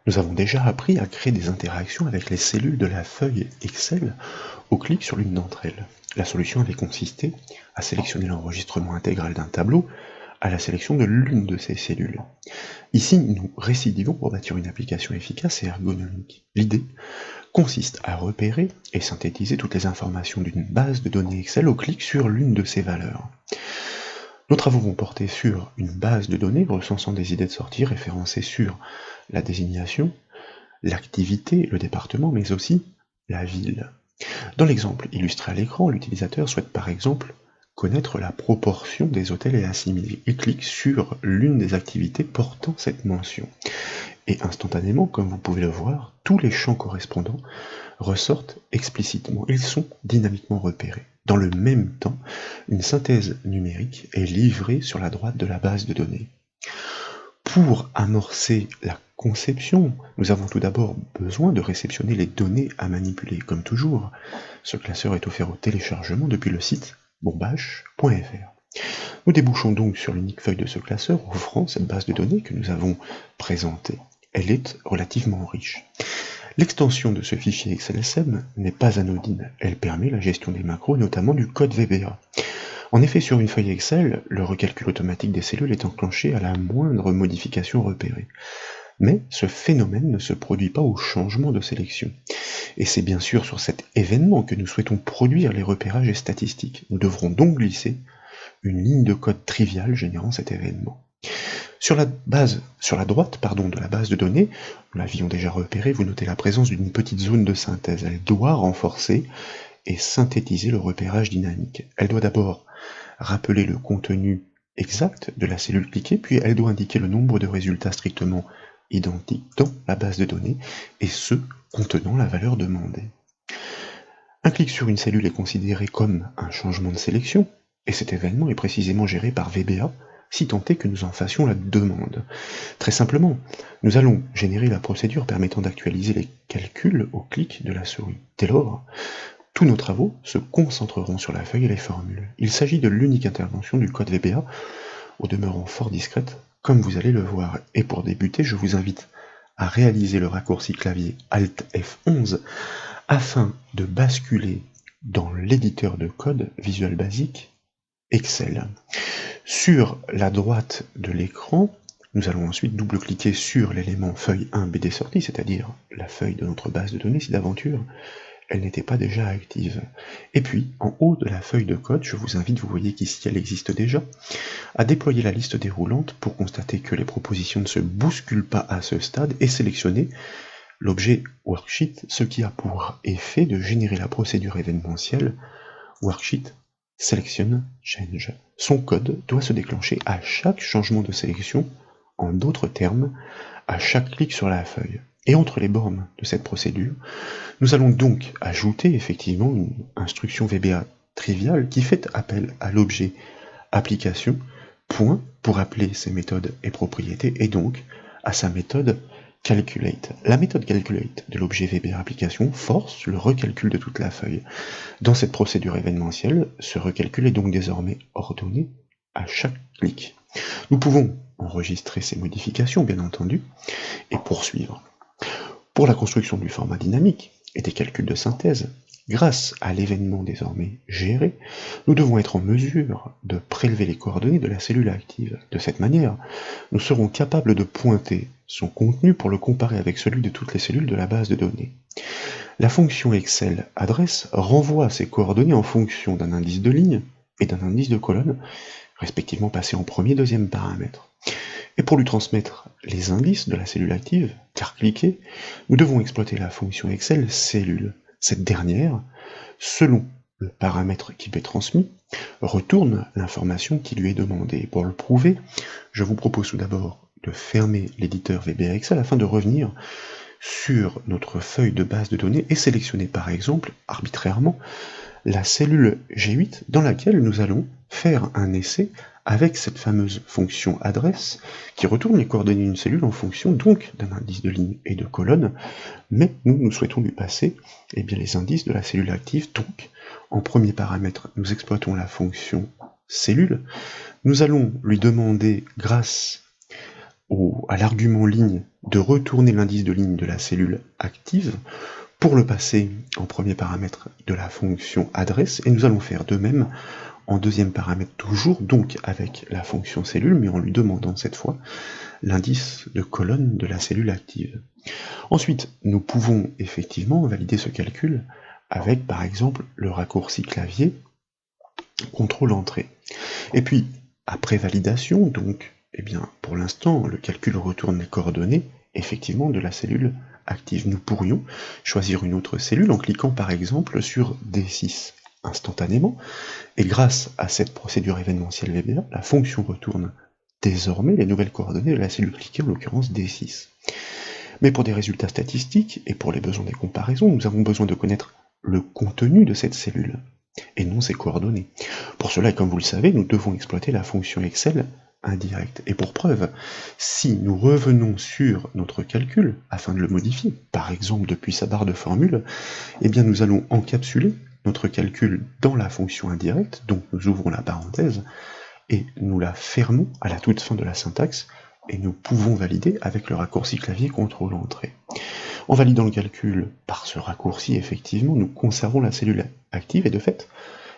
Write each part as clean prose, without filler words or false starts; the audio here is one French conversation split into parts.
Nous avons déjà appris à créer des interactions avec les cellules de la feuille Excel au clic sur l'une d'entre elles. La solution avait consisté à sélectionner l'enregistrement intégral d'un tableau à la sélection de l'une de ces cellules. Ici, nous récidivons pour bâtir une application efficace et ergonomique. L'idée consiste à repérer et synthétiser toutes les informations d'une base de données Excel au clic sur l'une de ces valeurs. Nos travaux vont porter sur une base de données recensant des idées de sortie référencées sur la désignation, l'activité, le département, mais aussi la ville. Dans l'exemple illustré à l'écran, l'utilisateur souhaite par exemple connaître la proportion des hôtels et assimilés. Il clique sur l'une des activités portant cette mention. Et instantanément, comme vous pouvez le voir, tous les champs correspondants ressortent explicitement. Ils sont dynamiquement repérés. Dans le même temps, une synthèse numérique est livrée sur la droite de la base de données. Pour amorcer la conception, nous avons tout d'abord besoin de réceptionner les données à manipuler. Comme toujours, ce classeur est offert au téléchargement depuis le site bombache.fr. Nous débouchons donc sur l'unique feuille de ce classeur offrant cette base de données que nous avons présentée. Elle est relativement riche. L'extension de ce fichier XLSM n'est pas anodine, elle permet la gestion des macros et notamment du code VBA. En effet, sur une feuille Excel, le recalcul automatique des cellules est enclenché à la moindre modification repérée. Mais ce phénomène ne se produit pas au changement de sélection. Et c'est bien sûr sur cet événement que nous souhaitons produire les repérages et statistiques. Nous devrons donc glisser une ligne de code triviale générant cet événement. Sur la droite de la base de données, nous l'avions déjà repéré, vous notez la présence d'une petite zone de synthèse. Elle doit renforcer et synthétiser le repérage dynamique. Elle doit d'abord rappeler le contenu exact de la cellule cliquée, puis elle doit indiquer le nombre de résultats strictement identiques dans la base de données, et ceux contenant la valeur demandée. Un clic sur une cellule est considéré comme un changement de sélection, et cet événement est précisément géré par VBA, si tant est que nous en fassions la demande. Très simplement, nous allons générer la procédure permettant d'actualiser les calculs au clic de la souris. Dès lors, tous nos travaux se concentreront sur la feuille et les formules. Il s'agit de l'unique intervention du code VBA, au demeurant fort discrète, comme vous allez le voir. Et pour débuter, je vous invite à réaliser le raccourci clavier Alt F11 afin de basculer dans l'éditeur de code Visual Basic Excel. Sur la droite de l'écran, nous allons ensuite double-cliquer sur l'élément feuille 1 BD sortie, c'est-à-dire la feuille de notre base de données si d'aventure elle n'était pas déjà active. Et puis, en haut de la feuille de code, je vous invite, vous voyez qu'ici elle existe déjà, à déployer la liste déroulante pour constater que les propositions ne se bousculent pas à ce stade et sélectionner l'objet worksheet, ce qui a pour effet de générer la procédure événementielle worksheet selection change. Son code doit se déclencher à chaque changement de sélection, en d'autres termes, à chaque clic sur la feuille. Et entre les bornes de cette procédure, nous allons donc ajouter effectivement une instruction VBA triviale qui fait appel à l'objet application, point, pour appeler ses méthodes et propriétés, et donc à sa méthode calculate. La méthode calculate de l'objet VBA application force le recalcul de toute la feuille. Dans cette procédure événementielle, ce recalcul est donc désormais ordonné à chaque clic. Nous pouvons enregistrer ces modifications, bien entendu, et poursuivre. Pour la construction du format dynamique et des calculs de synthèse, grâce à l'événement désormais géré, nous devons être en mesure de prélever les coordonnées de la cellule active. De cette manière, nous serons capables de pointer son contenu pour le comparer avec celui de toutes les cellules de la base de données. La fonction Excel adresse renvoie ces coordonnées en fonction d'un indice de ligne et d'un indice de colonne, respectivement passés en premier et deuxième paramètre. Et pour lui transmettre les indices de la cellule active, car cliquer, nous devons exploiter la fonction Excel cellule. Cette dernière, selon le paramètre qui m'est transmis, retourne l'information qui lui est demandée. Pour le prouver, je vous propose tout d'abord de fermer l'éditeur VBA Excel afin de revenir sur notre feuille de base de données et sélectionner par exemple, arbitrairement, la cellule G8 dans laquelle nous allons faire un essai avec cette fameuse fonction adresse qui retourne les coordonnées d'une cellule en fonction donc d'un indice de ligne et de colonne, mais nous souhaitons lui passer les indices de la cellule active. Donc, en premier paramètre, nous exploitons la fonction cellule. Nous allons lui demander, grâce à l'argument ligne de retourner l'indice de ligne de la cellule active pour le passer en premier paramètre de la fonction adresse, et nous allons faire de même en deuxième paramètre toujours, donc avec la fonction cellule, mais en lui demandant cette fois l'indice de colonne de la cellule active. Ensuite, nous pouvons effectivement valider ce calcul avec par exemple le raccourci clavier CTRL-Entrée. Et puis, après validation, donc, eh bien, pour l'instant, le calcul retourne les coordonnées effectivement de la cellule active. Nous pourrions choisir une autre cellule en cliquant par exemple sur D6 instantanément, et grâce à cette procédure événementielle VBA, la fonction retourne désormais les nouvelles coordonnées de la cellule cliquée, en l'occurrence D6. Mais pour des résultats statistiques, et pour les besoins des comparaisons, nous avons besoin de connaître le contenu de cette cellule, et non ses coordonnées. Pour cela, comme vous le savez, nous devons exploiter la fonction Excel indirecte. Et pour preuve, si nous revenons sur notre calcul, afin de le modifier, par exemple depuis sa barre de formule, eh bien nous allons encapsuler notre calcul dans la fonction indirecte, donc nous ouvrons la parenthèse, et nous la fermons à la toute fin de la syntaxe, et nous pouvons valider avec le raccourci clavier CTRL-Entrée. En validant le calcul par ce raccourci, effectivement, nous conservons la cellule active, et de fait,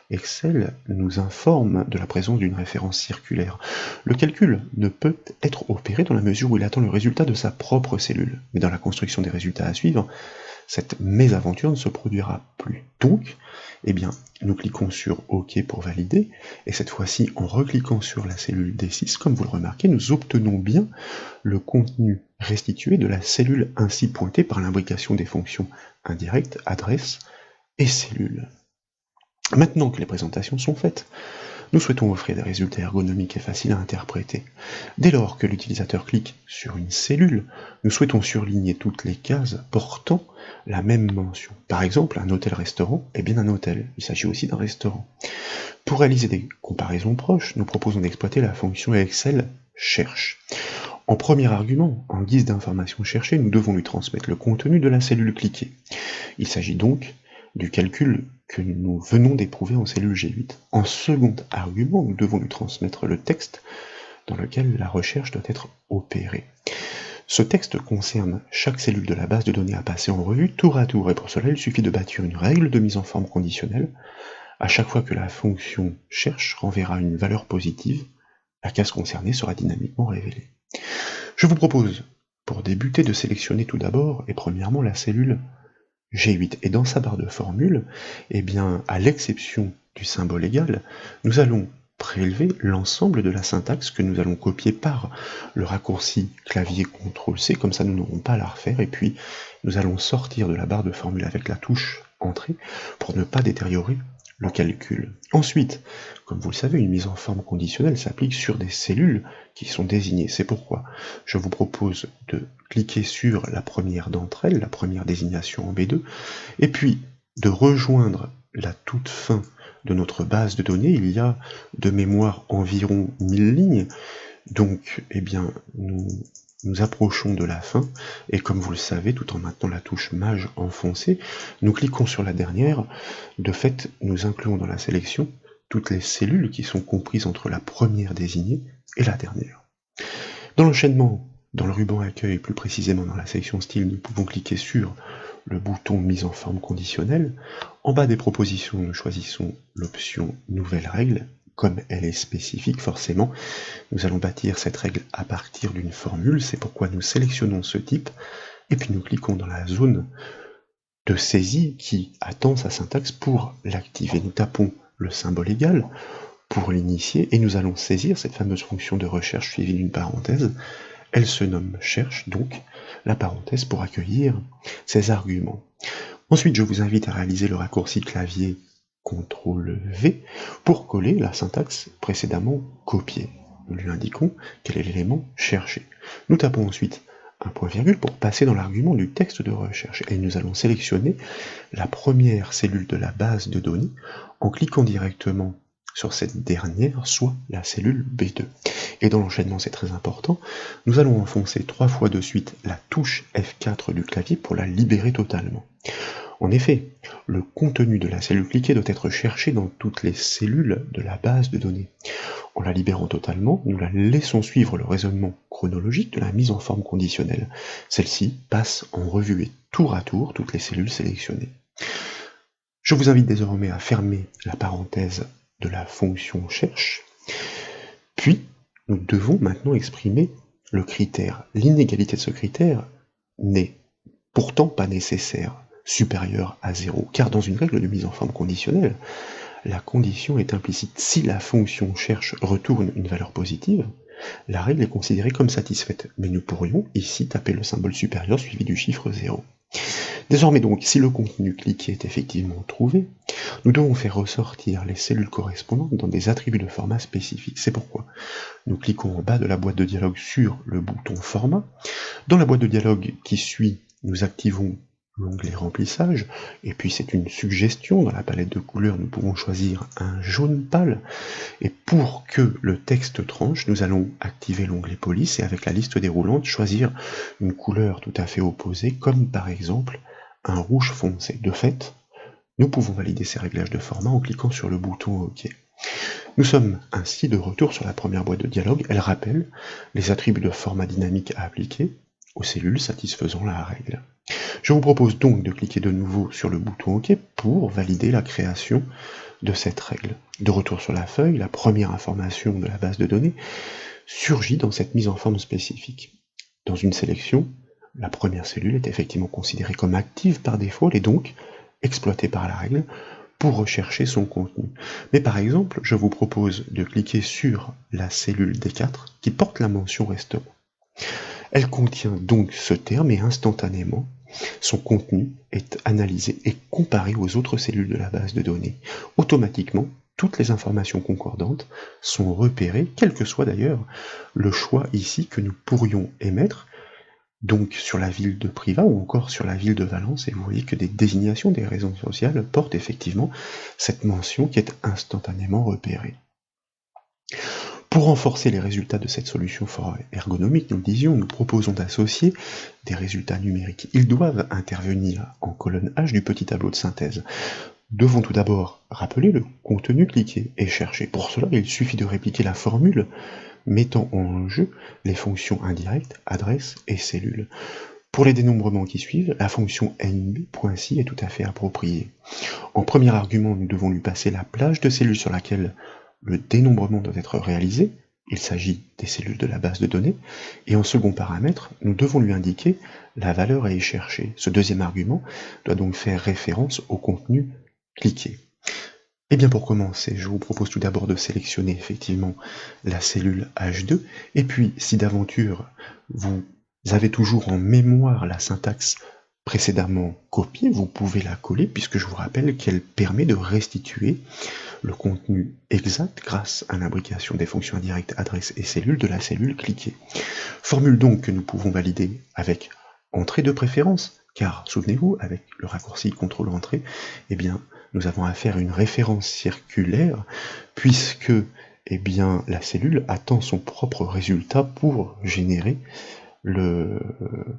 Excel nous informe de la présence d'une référence circulaire. Le calcul ne peut être opéré dans la mesure où il attend le résultat de sa propre cellule, mais dans la construction des résultats à suivre, cette mésaventure ne se produira plus. Donc, eh bien, nous cliquons sur OK pour valider, et cette fois-ci, en recliquant sur la cellule D6, comme vous le remarquez, nous obtenons bien le contenu restitué de la cellule ainsi pointée par l'imbrication des fonctions indirectes, adresse et cellule. Maintenant que les présentations sont faites, nous souhaitons offrir des résultats ergonomiques et faciles à interpréter. Dès lors que l'utilisateur clique sur une cellule, nous souhaitons surligner toutes les cases portant la même mention. Par exemple, un hôtel-restaurant est bien un hôtel, il s'agit aussi d'un restaurant. Pour réaliser des comparaisons proches, nous proposons d'exploiter la fonction Excel cherche. En premier argument, en guise d'information cherchée, nous devons lui transmettre le contenu de la cellule cliquée. Il s'agit donc du calcul que nous venons d'éprouver en cellule G8. En second argument, nous devons lui transmettre le texte dans lequel la recherche doit être opérée. Ce texte concerne chaque cellule de la base de données à passer en revue tour à tour, et pour cela il suffit de bâtir une règle de mise en forme conditionnelle. À chaque fois que la fonction cherche renverra une valeur positive, la case concernée sera dynamiquement révélée. Je vous propose, pour débuter, de sélectionner tout d'abord et premièrement la cellule G8, et dans sa barre de formule, eh bien, à l'exception du symbole égal, nous allons prélever l'ensemble de la syntaxe que nous allons copier par le raccourci clavier CTRL-C, comme ça nous n'aurons pas à la refaire, et puis nous allons sortir de la barre de formule avec la touche Entrée pour ne pas détériorer le calcul. Ensuite, comme vous le savez, une mise en forme conditionnelle s'applique sur des cellules qui sont désignées. C'est pourquoi je vous propose de cliquer sur la première d'entre elles, la première désignation en B2, et puis de rejoindre la toute fin de notre base de données. Il y a de mémoire environ 1000 lignes, donc eh bien, nous approchons de la fin, et comme vous le savez, tout en maintenant la touche Maj enfoncée, nous cliquons sur la dernière. De fait, nous incluons dans la sélection toutes les cellules qui sont comprises entre la première désignée et la dernière. Dans l'enchaînement, dans le ruban accueil, plus précisément dans la section style, nous pouvons cliquer sur le bouton mise en forme conditionnelle. En bas des propositions, nous choisissons l'option nouvelle règle. Comme elle est spécifique, forcément, nous allons bâtir cette règle à partir d'une formule, c'est pourquoi nous sélectionnons ce type, et puis nous cliquons dans la zone de saisie qui attend sa syntaxe pour l'activer. Nous tapons le symbole égal pour l'initier, et nous allons saisir cette fameuse fonction de recherche suivie d'une parenthèse. Elle se nomme cherche, donc la parenthèse pour accueillir ces arguments. Ensuite, je vous invite à réaliser le raccourci clavier CTRL-V pour coller la syntaxe précédemment copiée. Nous lui indiquons quel est l'élément cherché. Nous tapons ensuite un point-virgule pour passer dans l'argument du texte de recherche, et nous allons sélectionner la première cellule de la base de données en cliquant directement sur cette dernière, soit la cellule B2. Et dans l'enchaînement, c'est très important, nous allons enfoncer 3 fois de suite la touche F4 du clavier pour la libérer totalement. En effet, le contenu de la cellule cliquée doit être cherché dans toutes les cellules de la base de données. En la libérant totalement, nous la laissons suivre le raisonnement chronologique de la mise en forme conditionnelle. Celle-ci passe en revue et tour à tour toutes les cellules sélectionnées. Je vous invite désormais à fermer la parenthèse de la fonction cherche, puis nous devons maintenant exprimer le critère. L'inégalité de ce critère n'est pourtant pas nécessaire, supérieur à 0, car dans une règle de mise en forme conditionnelle, la condition est implicite. Si la fonction cherche retourne une valeur positive, la règle est considérée comme satisfaite, mais nous pourrions ici taper le symbole supérieur suivi du chiffre 0. Désormais donc, si le contenu cliqué est effectivement trouvé, nous devons faire ressortir les cellules correspondantes dans des attributs de format spécifiques. C'est pourquoi nous cliquons en bas de la boîte de dialogue sur le bouton Format. Dans la boîte de dialogue qui suit, nous activons l'onglet Remplissage, et puis c'est une suggestion, dans la palette de couleurs, nous pouvons choisir un jaune pâle, et pour que le texte tranche, nous allons activer l'onglet Police, et avec la liste déroulante, choisir une couleur tout à fait opposée, comme par exemple un rouge foncé. De fait, nous pouvons valider ces réglages de format en cliquant sur le bouton OK. Nous sommes ainsi de retour sur la première boîte de dialogue. Elle rappelle les attributs de format dynamique à appliquer aux cellules satisfaisant la règle. Je vous propose donc de cliquer de nouveau sur le bouton OK pour valider la création de cette règle. De retour sur la feuille, la première information de la base de données surgit dans cette mise en forme spécifique. Dans une sélection, la première cellule est effectivement considérée comme active par défaut, elle est donc exploitée par la règle pour rechercher son contenu. Mais par exemple, je vous propose de cliquer sur la cellule D4 qui porte la mention restaurant. Elle contient donc ce terme et instantanément, son contenu est analysé et comparé aux autres cellules de la base de données. Automatiquement, toutes les informations concordantes sont repérées, quel que soit d'ailleurs le choix ici que nous pourrions émettre, donc sur la ville de Privas ou encore sur la ville de Valence, et vous voyez que des désignations des raisons sociales portent effectivement cette mention qui est instantanément repérée. Pour renforcer les résultats de cette solution fort ergonomique, nous le disions, nous proposons d'associer des résultats numériques. Ils doivent intervenir en colonne H du petit tableau de synthèse. Nous devons tout d'abord rappeler le contenu cliqué et cherché. Pour cela, il suffit de répliquer la formule mettant en jeu les fonctions indirectes, adresse et cellule. Pour les dénombrements qui suivent, la fonction nb.si est tout à fait appropriée. En premier argument, nous devons lui passer la plage de cellules sur laquelle le dénombrement doit être réalisé, il s'agit des cellules de la base de données, et en second paramètre, nous devons lui indiquer la valeur à y chercher. Ce deuxième argument doit donc faire référence au contenu cliqué. Et bien pour commencer, je vous propose tout d'abord de sélectionner effectivement la cellule H2, et puis si d'aventure vous avez toujours en mémoire la syntaxe précédemment copiée, vous pouvez la coller, puisque je vous rappelle qu'elle permet de restituer le contenu exact grâce à l'imbrication des fonctions indirectes adresse et cellule de la cellule cliquée. Formule donc que nous pouvons valider avec entrée de préférence, car souvenez-vous, avec le raccourci CTRL entrée, eh bien, nous avons affaire à une référence circulaire, puisque eh bien, la cellule attend son propre résultat pour générer le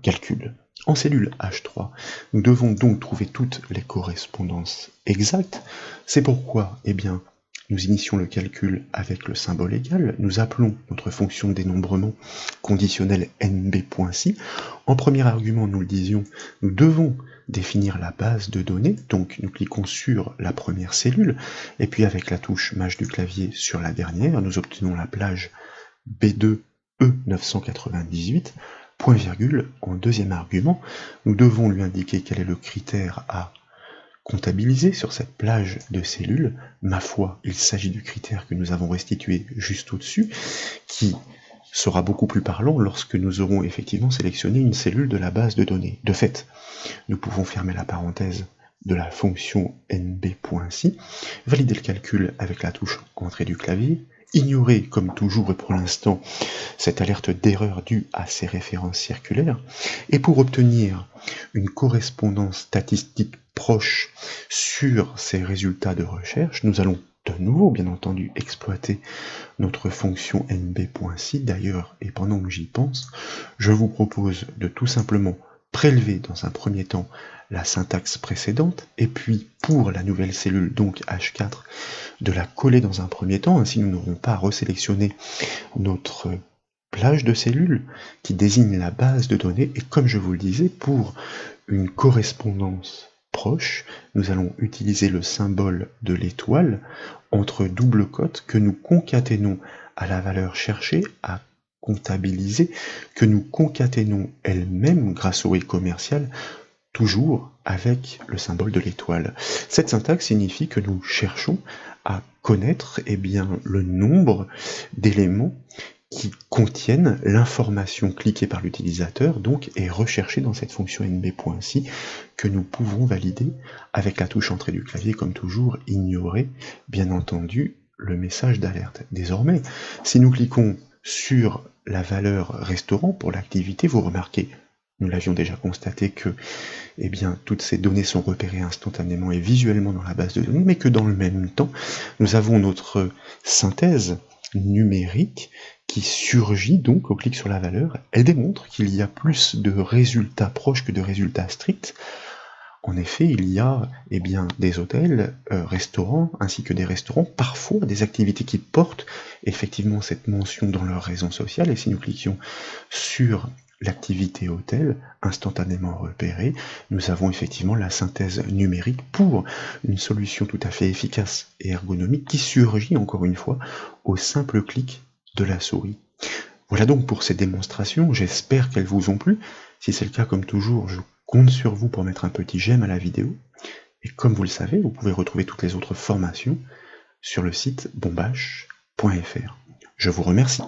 calcul. En cellule H3, nous devons donc trouver toutes les correspondances exactes. C'est pourquoi, eh bien, nous initions le calcul avec le symbole égal. Nous appelons notre fonction de dénombrement conditionnelle nb.si. En premier argument, nous le disions, nous devons définir la base de données. Donc, nous cliquons sur la première cellule, et puis avec la touche maj du clavier sur la dernière, nous obtenons la plage B2E998. Point virgule, en deuxième argument, nous devons lui indiquer quel est le critère à comptabiliser sur cette plage de cellules. Ma foi, il s'agit du critère que nous avons restitué juste au-dessus, qui sera beaucoup plus parlant lorsque nous aurons effectivement sélectionné une cellule de la base de données. De fait, nous pouvons fermer la parenthèse de la fonction nb.si, valider le calcul avec la touche entrée du clavier, ignorer, comme toujours et pour l'instant, cette alerte d'erreur due à ces références circulaires, et pour obtenir une correspondance statistique proche sur ces résultats de recherche, nous allons de nouveau, bien entendu, exploiter notre fonction nb.si. D'ailleurs, et pendant que j'y pense, je vous propose de tout simplement prélever dans un premier temps la syntaxe précédente, et puis pour la nouvelle cellule, donc H4, de la coller dans un premier temps, ainsi nous n'aurons pas à resélectionner notre plage de cellules qui désigne la base de données, et comme je vous le disais, pour une correspondance proche, nous allons utiliser le symbole de l'étoile entre double cotes que nous concaténons à la valeur cherchée, à comptabiliser, que nous concaténons elle-même grâce au et commercial, toujours avec le symbole de l'étoile. Cette syntaxe signifie que nous cherchons à connaître le nombre d'éléments qui contiennent l'information cliquée par l'utilisateur, donc, et recherchée dans cette fonction nb.si que nous pouvons valider avec la touche entrée du clavier, comme toujours, ignorer, bien entendu, le message d'alerte. Désormais, si nous cliquons sur la valeur restaurant pour l'activité, vous remarquez, nous l'avions déjà constaté que toutes ces données sont repérées instantanément et visuellement dans la base de données, mais que dans le même temps, nous avons notre synthèse numérique qui surgit donc au clic sur la valeur. Elle démontre qu'il y a plus de résultats proches que de résultats stricts. En effet, il y a des hôtels, restaurants, ainsi que des restaurants, parfois des activités qui portent effectivement cette mention dans leur raison sociale, et si nous cliquions sur l'activité hôtel, instantanément repérée, nous avons effectivement la synthèse numérique pour une solution tout à fait efficace et ergonomique qui surgit encore une fois au simple clic de la souris. Voilà donc pour ces démonstrations, j'espère qu'elles vous ont plu. Si c'est le cas, comme toujours, je compte sur vous pour mettre un petit j'aime à la vidéo. Et comme vous le savez, vous pouvez retrouver toutes les autres formations sur le site bombache.fr. Je vous remercie.